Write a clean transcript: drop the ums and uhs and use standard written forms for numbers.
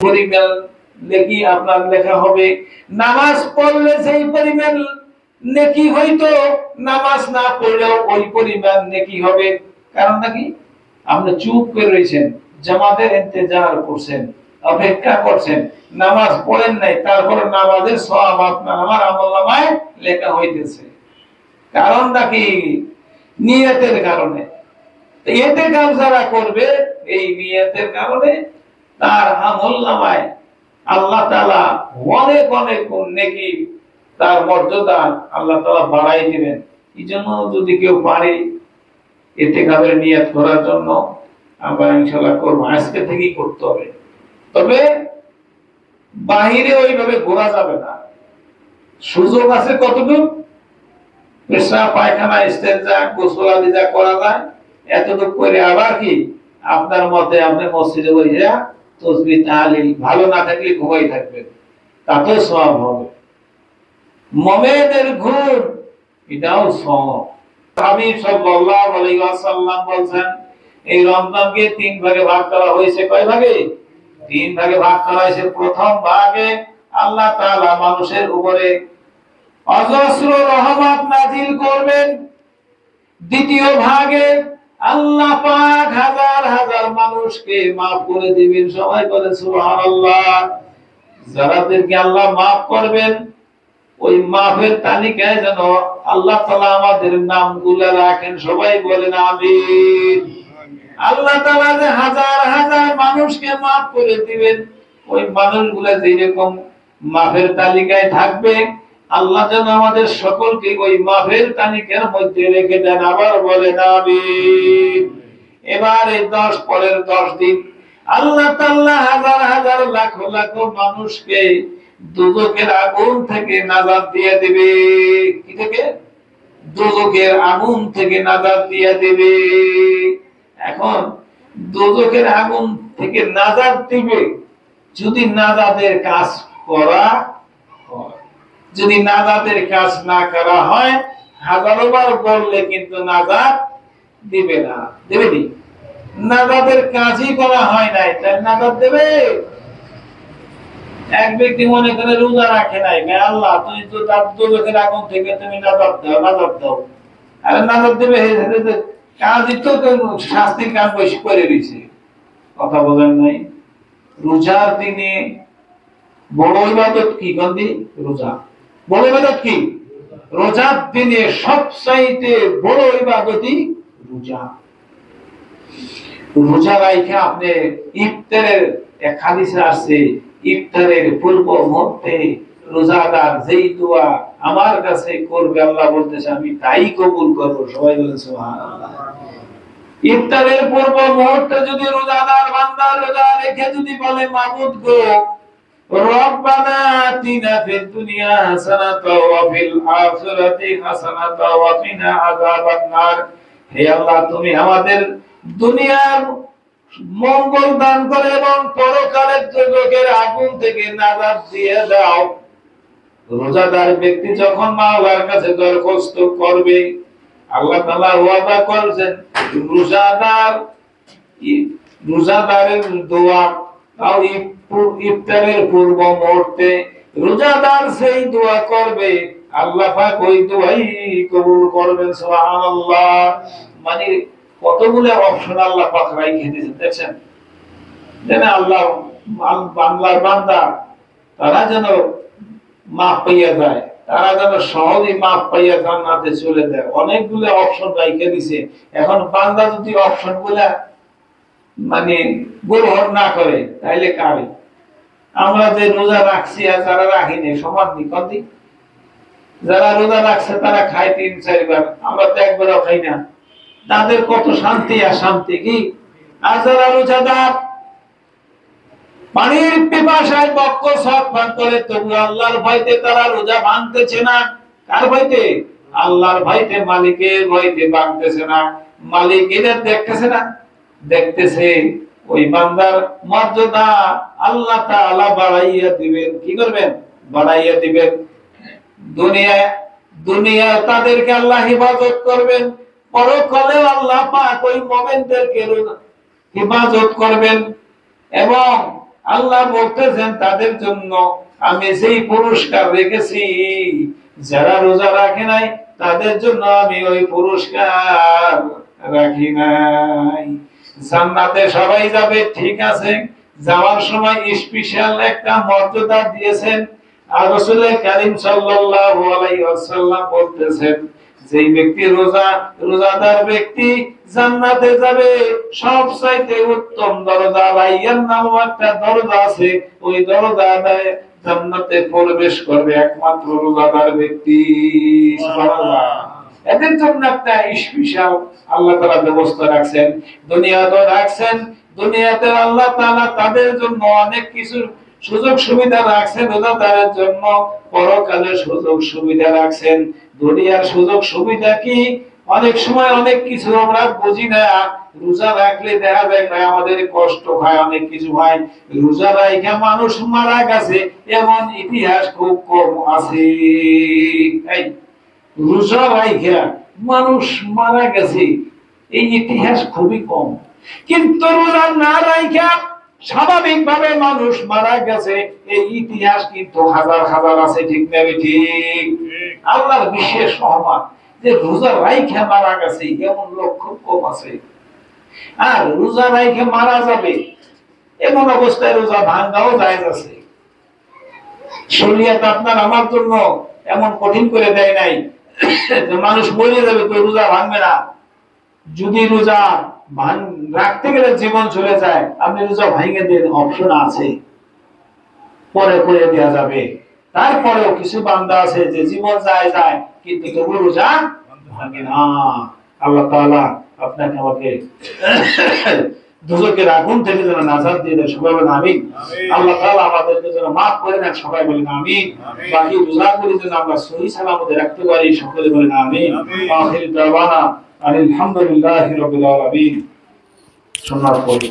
পরিমাণ নেকি আপনার লেখা হবে। নামাজ পড়লে সেই পরিমাণ নেকি হয়তো নামাজ না পড়লেও ওই পরিমাণ নেকি হবে। কারণ নাকি আপনি চুপ করে রয়েছেন, জামাতের ইন্তজার করছেন, অপেক্ষা করছেন, নামাজ পড়েন নাই, তারপর নামাজের সওয়াব আপনার আমার আমলনামায় লেখা হইতেছে। কারণ নাকি নিয়তের কারণে। এতে কাজ যারা করবে এই নিয়তের কারণে তার আমলনামায় আল্লাহ তাআলা অনেক অনেক নেকি, তার মর্যাদা আল্লাহ তাআলা বাড়াই দিবেন। এইজন্য যদি কেউ পারে এতে কাজের নিয়ত করার জন্য আমরা ইনশাআল্লাহ করব, আজকে থেকেই করতে হবে। তবে বাহিরে ওইভাবে ঘোরা যাবে না। সুযোগ আছে কতটুকু, পেশাব পায়খানা ইস্তেঞ্জা গোসল আদি যা করা যায় এতটুকু করে আবার কি আপনার মতে আপনি মসজিদে বসে তাসবিহ তাহলিল, ভালো না থাকলে ঘুমাই থাকবেন, তাতেও সওয়াব হবে। মুমিনের ঘুম এটাও সওয়াব। হাবিব সাল্লাল্লাহু আলাইহি ওয়াসাল্লাম বলেন এই রমজানকে তিন ভাগে ভাগ করা হয়েছে। কয় ভাগে? তিন ভাগে ভাগ করা হয়েছে। প্রথম ভাগে আল্লাহ তাআলা মানুষের উপরে অজস্র রহমত নাযিল করবেন। দ্বিতীয় ভাগে আল্লাহ পাক হাজার হাজার মানুষকে maaf করে দিবেন। সবাই বলে সুবহানাল্লাহ। যারাদেরকে আল্লাহ maaf করবেন ওই মাফের তালিকায় যেন আল্লাহ তাআলা আমাদের নামগুলো রাখেন। সবাই বলেন আমিন। আল্লাহ তাআলা যে হাজার হাজার মানুষকে maaf করে দিবেন, ওই মানুষগুলো যেরকম মাফের তালিকায় থাকবে আল্লাহ যেন আমাদের সকলকে ওই মাফের তালিকার মধ্যে রেখে দেন। আবার বলেন আমিন। এবার এই 10 পরের 10 দিন আল্লাহ তাআলা হাজার হাজার লাখ লাখ মানুষকে দোজখের আগুন থেকে নাজাত দিয়ে দেবে। কি থেকে? দোজখের আগুন থেকে নাজাত দিয়ে দেবে। এখন দোজখের আগুন থেকে নাজাত দিবে যদি নাজাতের কাজ করা হয়। যদি নাজাতের কাজ না করা হয় হাজারো বার বললে কিন্তু নাজাত দিবে না। দেবে কি? নাজাতের কাজই করা হয় নাই, তাই নাজাত দেবে? এক ব্যক্তি মনে করে রোজা রাখে নাই, আল্লাহ তুই তো দোজখের আগুন থেকে তুমি নাজাত দাও, নাজাত দাও। আরে নাজাত দেবে কাজই তো শাস্তির কাজ বেশি করে দিয়েছে। কথা বলেন নাই? রোজার দিনে বড় ইবাদত কি? গন্দি রোজা। বড় ইবাদত কি? রোজার দিনে সবচাইতে বড় ইবাদতই রোজা। রোজা রাখা আপনি ইফতারের এক হাদিসে আছে, ইফতারের পূর্ব মুহূর্তে রোজাদার যেই দোয়া আমার কাছে করবে আল্লাহ বলতেছে আমি তাই কবুল করব। সবাই বলেন সুবহানাল্লাহ। ইফতারের পূর্ব মুহূর্তে যদি রোজাদার বান্দা রোজা রেখে যদি বলে মাবুদ গো রব্বানা আতিনা ফিদ দুনিয়া হাসানাতাও ওয়া ফিল আখিরাতি হাসানাতাও ওয়া কিনা আযাবান নার, হে আল্লাহ তুমি আমাদের দুনিয়ার মঙ্গল দান করে এবং পরকালের দোজখের আগুন থেকে নাজাত দিয়ে দাও। রোজাদার ব্যক্তি যখন মাওলার কাছে দরখাস্ত করবে আল্লাহ তাআলা ওয়াদা করেছেন রোজাদারের দোয়া তাও ইফতারের পূর্ব মুহূর্তে রোজাদার সেই দোয়া করবে আল্লাহ পাক ওই দোয়াই কবুল করবেন। সুবহানাল্লাহ। মানে কতগুলো অপশন আল্লাহ পাক রাখে দিয়েছেন দেখছেন। যেন আল্লাহ বাংলার বান্দা তারা যেন মাফ পাইয়া যায়, তারা যেন সহজেই মাফ পাইয়া জান্নাতে চলে যায়। অনেকগুলো অপশন রাখে দিয়েছে। এখন বান্দা যদি অপশন গুলা মানে গ্রহণ না করে তাইলে কারে? আমরা যে রোজা রাখছি আর যারা রাখিনি সমান নিকন্দি। যারা রোজা রাখছে তারা খায় 3-4 বার, আমরা তো একবারও খাই না। তাদের কত শান্তি আর শান্তি কি? আর যারা রোজাদার পানির পিপাসায় বক্ষ ছটফট করে তবু আল্লাহর ভয়তে তারা রোজা ভাঙতেছে না। কার ভয়তে? আল্লাহর ভয়তে, মালিকের ভয়তে ভাঙতেছে না। মালিক এদের দেখতেছে না? দেখতেছে। ওই বান্দার মর্যাদা আল্লাহ তাআলা বাড়াইয়া দিবেন। কি করবেন? বাড়াইয়া দিবেন। দুনিয়া তাদেরকে আল্লাহ হেফাজত করবেন, পরকালে আল্লাহ পাক ওই মুমিনদেরকে হেফাজত করবেন। এবং আল্লাহ বলতেছেন তাদের জন্য আমি যেই পুরস্কার রেখেছি, যারা রোজা রাখে নাই তাদের জন্য আমি ওই পুরস্কার রাখি নাই। জান্নাতে সবাই যাবে, ঠিক আছে, যাওয়ার সময় স্পেশাল একটা মর্যাদা দিয়েছেন। আর রাসূল কারীম সাল্লাল্লাহু আলাইহি ওয়াসাল্লাম বলতেছেন, যেই ব্যক্তি রোজাদার ব্যক্তি জান্নাতে যাবে, সবচাইতে উত্তম দরজা, রাইয়ান নামক একটা দরজা আছে, ওই দরজায় জান্নাতে প্রবেশ করবে একমাত্র রোজাদার ব্যক্তি। সুবহানাল্লাহ। এদের জন্য একটা স্পেশাল আল্লাহ তাআলা ব্যবস্থা রাখছেন, দুনিয়াতে রাখছেন। দুনিয়াতে আল্লাহ তাআলা তাদের জন্য অনেক কিছু সুযোগ সুবিধা রাখছেন রোজাদারের জন্য, পরকালে সুযোগ সুবিধা রাখছেন। দুনিয়ার সুযোগ সুবিধা কি? অনেক সময় অনেক কিছু আমরা বুঝি না। রোজা রাখলে দেখা যায় না আমাদের কষ্ট হয়, অনেক কিছু হয়। রোজা রাখা মানুষ মারা গেছে এমন ইতিহাস খুব কম আছে। এই রোজা রাখা মানুষ মারা গেছে এই ইতিহাস খুবই কম। কিন্তু রোজা না রাখা স্বাভাবিকভাবে মানুষ মারা গেছে এই ইতিহাস কিন্তু হাজার হাজার আছে, ঠিক না? ঠিক। আল্লাহর বিশেষ রহমত যে রোজা রাইখা মারা গেছে এমন লোক খুব কম আছে। আর রোজা রাইখা মারা যাবে এমন অবস্থায় রোজা ভাঙাও জায়েজ আছে। শরীয়ত আপনার আমার জন্য এমন কঠিন করে দেয় নাই যে মানুষ মরে যাবে তো রোজা ভাঙবে না। যদি রোজা রাখতে গেলে জীবন চলে যায়, আপনি রোজা ভাঙে দেন, অপশন আছে, পরে করে দেওয়া যাবে। তারপরেও কিছু বান্দা আছে যে জীবন যায় কিন্তু তবু রোজা ভাঙে না। আল্লাহ তাআলা আপনাকে আমাকে দুজকের আগুন থেকে যেন নাজাত দিয়ে দেয়, সবাই বলেন আমিন। আল্লাহ তাআলা আমাদেরকে যেন মাফ করে দেন, সবাই বলেন আমিন। বাকি রোজা করে যেন আমরা সহি সালামতে রাখতে পারি, সকলে বলেন আমিন। আখির দাওয়ানা আলহামদুলিল্লাহি রাব্বিল আলামিন। সুন্নাত পড়ি।